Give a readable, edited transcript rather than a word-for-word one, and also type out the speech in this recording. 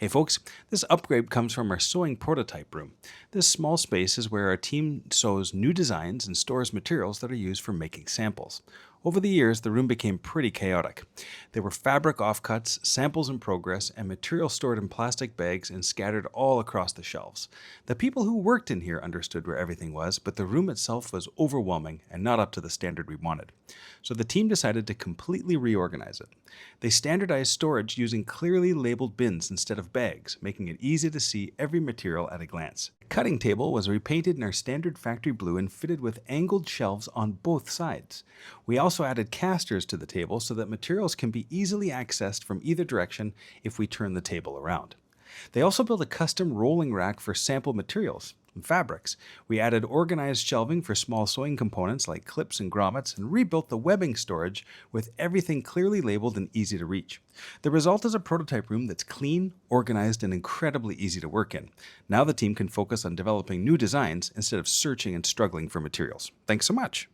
Hey folks, this upgrade comes from our sewing prototype room. This small space is where our team sews new designs and stores materials that are used for making samples. Over the years, the room became pretty chaotic. There were fabric offcuts, samples in progress, and material stored in plastic bags and scattered all across the shelves. The people who worked in here understood where everything was, but the room itself was overwhelming and not up to the standard we wanted. So the team decided to completely reorganize it. They standardized storage using clearly labeled bins instead of bags, making it easy to see every material at a glance. The cutting table was repainted in our standard factory blue and fitted with angled shelves on both sides. We also added casters to the table so that materials can be easily accessed from either direction if we turn the table around. They also built a custom rolling rack for sample materials and fabrics. We added organized shelving for small sewing components like clips and grommets and rebuilt the webbing storage with everything clearly labeled and easy to reach. The result is a prototype room that's clean, organized, and incredibly easy to work in. Now the team can focus on developing new designs instead of searching and struggling for materials. Thanks so much.